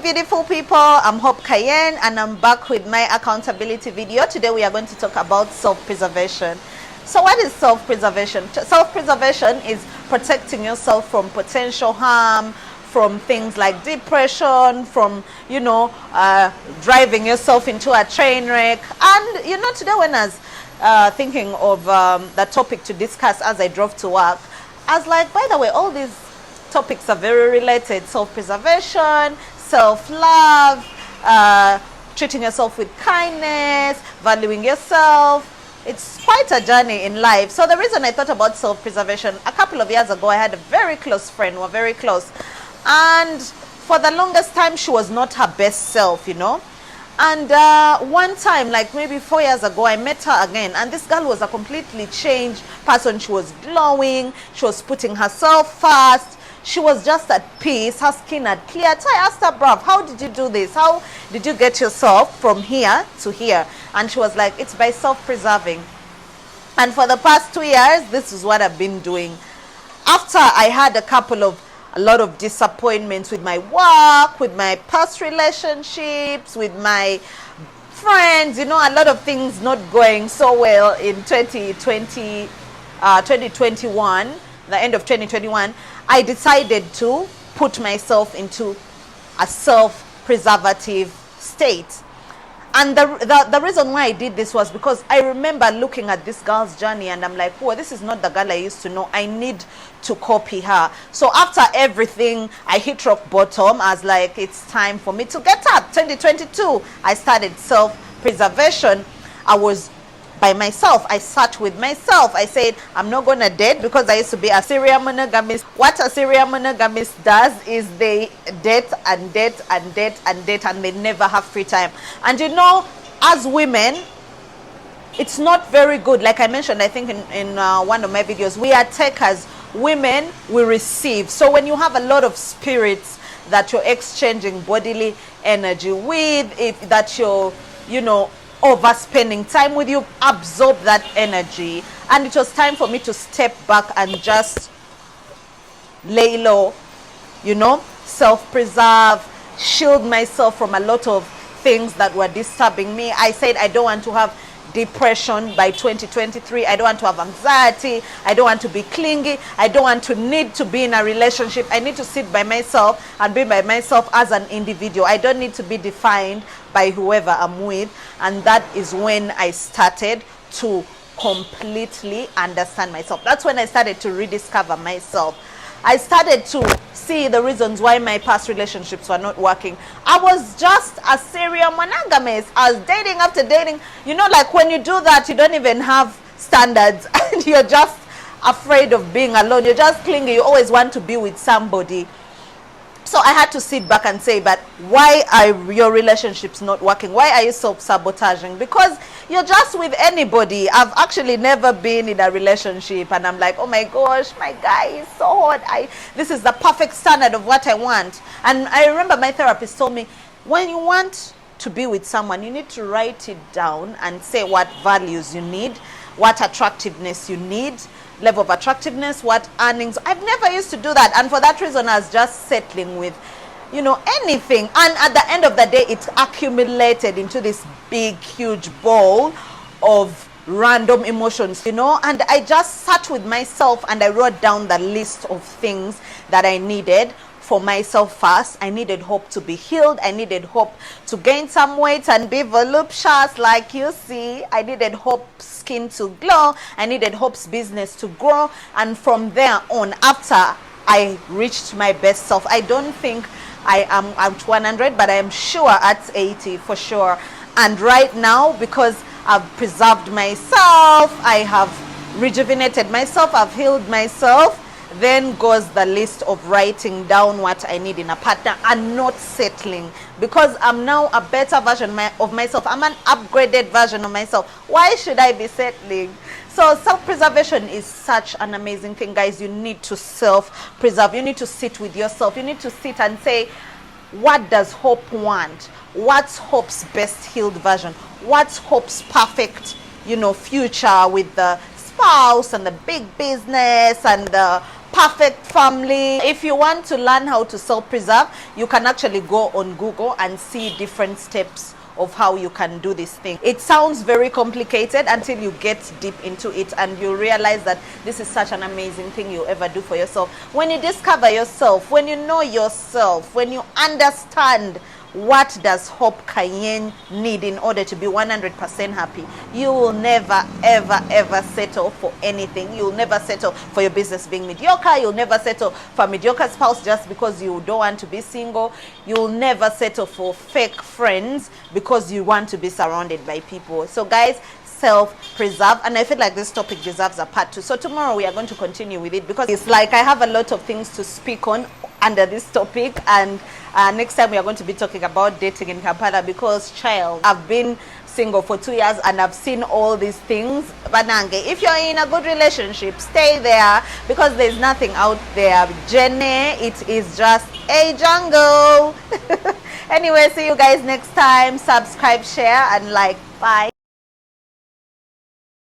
beautiful people, I'm Hope Cayenne and I'm back with my accountability video. Today we are going to talk about self-preservation. So what is self-preservation? Self-preservation is protecting yourself from potential harm, from things like depression, from, driving yourself into a train wreck. And, today when I was thinking of the topic to discuss as I drove to work, I was like, by the way, all these topics are very related. Self-preservation, self-love, treating yourself with kindness, valuing yourself. It's quite a journey in life. So the reason I thought about self-preservation, a couple of years ago, I had a very close friend, we were very close. And for the longest time, she was not her best self, And one time, like maybe 4 years ago, I met her again. And this girl was a completely changed person. She was glowing. She was putting herself first. She was just at peace. Her skin had cleared. So I asked her, bruv, how did you do this? How did you get yourself from here to here? And she was like, it's by self-preserving. And for the past 2 years, this is what I've been doing. After I had a lot of disappointments with my work, with my past relationships, with my friends, a lot of things not going so well in 2021, the end of 2021, I decided to put myself into a self-preservative state. And the reason why I did this was because I remember looking at this girl's journey and I'm like, whoa, this is not the girl I used to know. I need to copy her. So after everything, I hit rock bottom. I was like, it's time for me to get up. 2022, I started self-preservation. I was by myself. I sat with myself. I said, I'm not going to date because I used to be a serial monogamist. What a serial monogamist does is they date and date and date and date and they never have free time. And as women, it's not very good. Like I mentioned, I think in one of my videos, we are takers. Women, we receive. So when you have a lot of spirits that you're exchanging bodily energy with, that you're, overspending time with, you absorb that energy. And it was time for me to step back and just lay low, self-preserve, shield myself from a lot of things that were disturbing me. I said I don't want to have depression by 2023. I don't want to have anxiety. I don't want to be clingy. I don't want to need to be in a relationship. I need to sit by myself and be by myself as an individual. I don't need to be defined by whoever I'm with. And that is when I started to completely understand myself. That's when I started to rediscover myself. I started to see the reasons why my past relationships were not working. I was just a serial monogamist. I was dating after dating. Like when you do that, you don't even have standards and you're just afraid of being alone. You're just clingy. You always want to be with somebody. So I had to sit back and say, but why are your relationships not working? Why are you self-sabotaging? Because you're just with anybody. I've actually never been in a relationship and I'm like, oh my gosh, my guy is so hot. This is the perfect standard of what I want. And I remember my therapist told me, when you want to be with someone, you need to write it down and say what values you need, what attractiveness you need, level of attractiveness, what earnings. I've never used to do that, and for that reason I was just settling with anything, and at the end of the day it accumulated into this big huge bowl of random emotions, and I just sat with myself and I wrote down the list of things that I needed for myself first. I needed hope to be healed. I needed hope to gain some weight and be voluptuous like you see. I needed Hope's skin to glow. I needed Hope's business to grow. And from there on, after I reached my best self, I don't think I am at 100, but I am sure at 80 for sure. And right now, because I've preserved myself, I have rejuvenated myself, I've healed myself, then goes the list of writing down what I need in a partner and not settling, because I'm now a better version of myself. I'm an upgraded version of myself. Why should I be settling? So self-preservation is such an amazing thing, guys. You need to self-preserve. You need to sit with yourself. You need to sit and say, what does Hope want? What's Hope's best healed version? What's Hope's perfect, future with the spouse and the big business and the perfect family. If you want to learn how to self-preserve, you can actually go on Google and see different steps of how you can do this thing. It sounds very complicated until you get deep into it, and you realize that this is such an amazing thing you ever do for yourself. When you discover yourself, when you know yourself, when you understand what does Hope Cayenne need in order to be 100% happy, you will never ever ever settle for anything. You'll never settle for your business being mediocre. You'll never settle for a mediocre spouse just because you don't want to be single. You'll never settle for fake friends because you want to be surrounded by people. So guys, self-preserve, and I feel like this topic deserves a part 2. So tomorrow we are going to continue with it, because it's like I have a lot of things to speak on under this topic, and next time we are going to be talking about dating in Kampala, because child, I've been single for 2 years and I've seen all these things. Banange, if you're in a good relationship, stay there, because there's nothing out there, Jenny. It is just a jungle. Anyway, see you guys next time. Subscribe, share, and like. Bye.